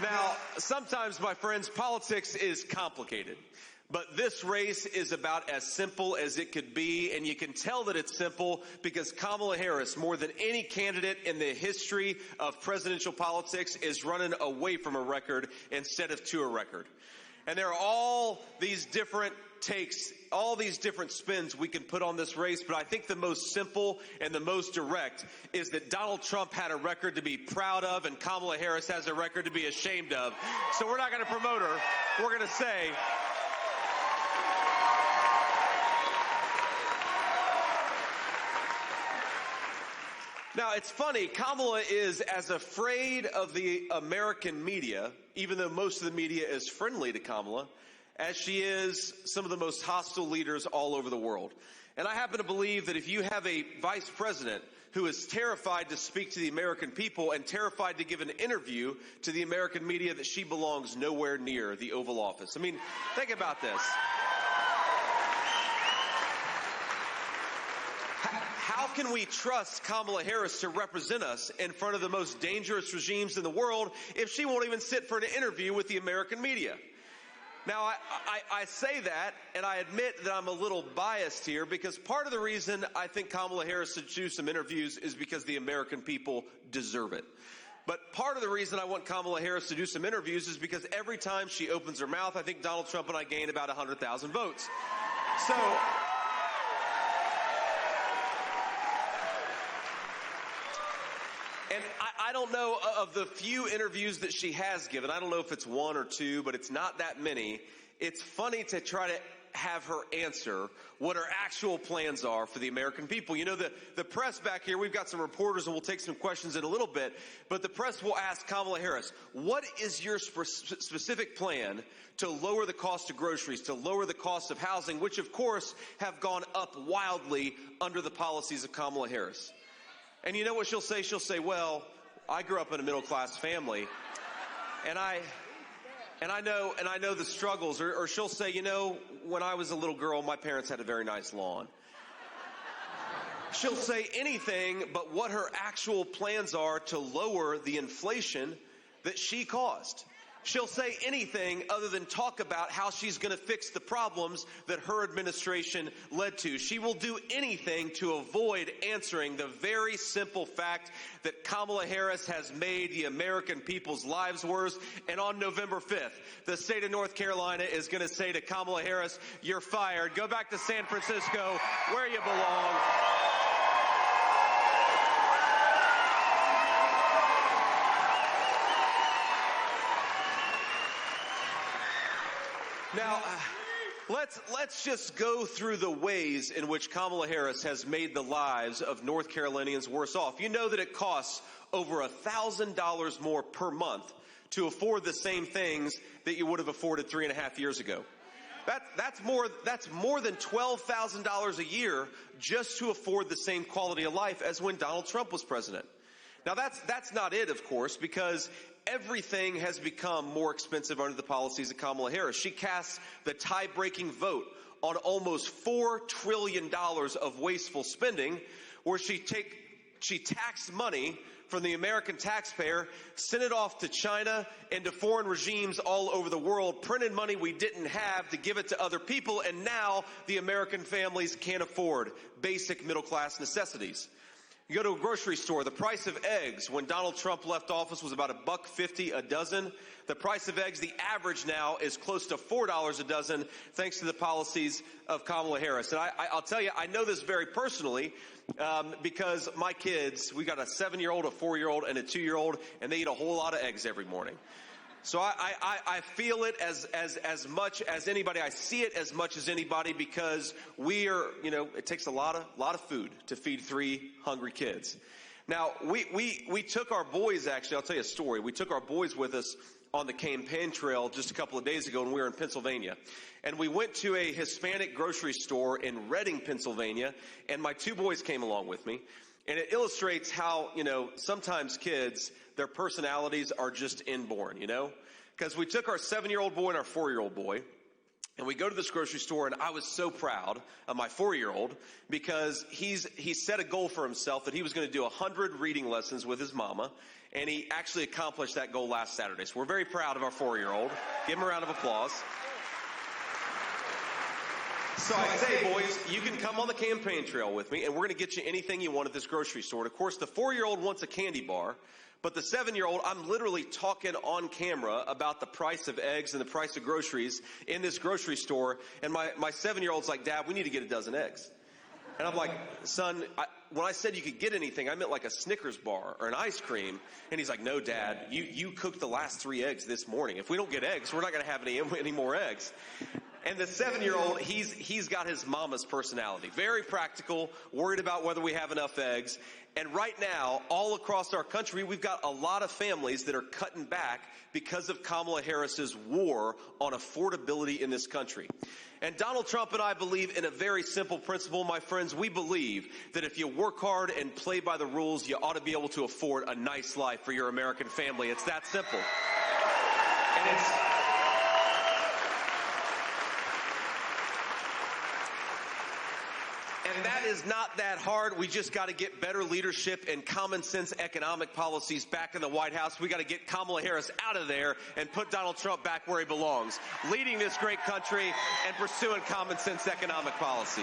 Now, sometimes, my friends, politics is complicated. But this race is about as simple as it could be, and you can tell that it's simple because Kamala Harris, more than any candidate in the history of presidential politics, is running away from a record instead of to a record. And there are all these different takes, all these different spins we can put on this race, but I think the most simple and the most direct is that Donald Trump had a record to be proud of and Kamala Harris has a record to be ashamed of. So we're not going to promote her. We're going to say, now, it's funny, Kamala is as afraid of the American media, even though most of the media is friendly to Kamala, as she is some of the most hostile leaders all over the world. And I happen to believe that if you have a vice president who is terrified to speak to the American people and terrified to give an interview to the American media, that she belongs nowhere near the Oval Office. I mean, think about this. How can we trust Kamala Harris to represent us in front of the most dangerous regimes in the world if she won't even sit for an interview with the American media? Now, I say that, and I admit that I'm a little biased here, because part of the reason I think Kamala Harris should do some interviews is because the American people deserve it. But part of the reason I want Kamala Harris to do some interviews is because every time she opens her mouth, I think Donald Trump and I gain about 100,000 votes. So, and I don't know of the few interviews that she has given. I don't know if it's one or two, but it's not that many. It's funny to try to have her answer what her actual plans are for the American people. You know, the press back here, we've got some reporters and we'll take some questions in a little bit, but the press will ask Kamala Harris, what is your specific plan to lower the cost of groceries, to lower the cost of housing, which of course have gone up wildly under the policies of Kamala Harris? And you know what she'll say? She'll say, well, I grew up in a middle-class family, and I know the struggles. Or she'll say, you know, when I was a little girl, my parents had a very nice lawn. She'll say anything but what her actual plans are to lower the inflation that she caused. She'll say anything other than talk about how she's going to fix the problems that her administration led to. She will do anything to avoid answering the very simple fact that Kamala Harris has made the American people's lives worse. And on November 5th, the state of North Carolina is going to say to Kamala Harris, you're fired. Go back to San Francisco where you belong. Now, let's just go through the ways in which Kamala Harris has made the lives of North Carolinians worse off. You know that it costs over $1,000 more per month to afford the same things that you would have afforded 3.5 years ago. That's more than $12,000 a year just to afford the same quality of life as when Donald Trump was president. Now, that's not it, of course, because everything has become more expensive under the policies of Kamala Harris. She casts the tie-breaking vote on almost $4 trillion of wasteful spending, where she taxed money from the American taxpayer, sent it off to China and to foreign regimes all over the world, printed money we didn't have to give it to other people, and now the American families can't afford basic middle-class necessities. You go to a grocery store, the price of eggs when Donald Trump left office was about $1.50 a dozen. The price of eggs, the average now, is close to $4 a dozen, thanks to the policies of Kamala Harris. And I'll tell you, I know this very personally because my kids, we got a 7-year-old, a 4-year-old, and a 2-year-old, and they eat a whole lot of eggs every morning. So I feel it as much as anybody. I see it as much as anybody because we are, it takes a lot of food to feed 3 hungry kids. Now, we took our boys, actually, I'll tell you a story. We took our boys with us on the campaign trail just a couple of days ago when we were in Pennsylvania. And we went to a Hispanic grocery store in Reading, Pennsylvania, and my 2 boys came along with me. And it illustrates how, sometimes kids, their personalities are just inborn, Because we took our 7-year-old boy and our 4-year-old boy, and we go to this grocery store, and I was so proud of my 4-year-old because he set a goal for himself that he was going to do 100 reading lessons with his mama, and he actually accomplished that goal last Saturday. So we're very proud of our 4-year-old. Give him a round of applause. So I say, boys, you can come on the campaign trail with me, and we're going to get you anything you want at this grocery store. And of course, the 4-year-old wants a candy bar, but the 7-year-old, I'm literally talking on camera about the price of eggs and the price of groceries in this grocery store. And my 7-year-old's like, Dad, we need to get a dozen eggs. And I'm like, son, when I said you could get anything, I meant like a Snickers bar or an ice cream. And he's like, no, Dad, you cooked the last 3 eggs this morning. If we don't get eggs, we're not going to have any more eggs. And the 7-year-old, he's got his mama's personality. Very practical, worried about whether we have enough eggs. And right now, all across our country, we've got a lot of families that are cutting back because of Kamala Harris's war on affordability in this country. And Donald Trump and I believe in a very simple principle, my friends. We believe that if you work hard and play by the rules, you ought to be able to afford a nice life for your American family. It's that simple. And that is not that hard. We just got to get better leadership and common sense economic policies back in the White House. We got to get Kamala Harris out of there and put Donald Trump back where he belongs, leading this great country and pursuing common sense economic policies.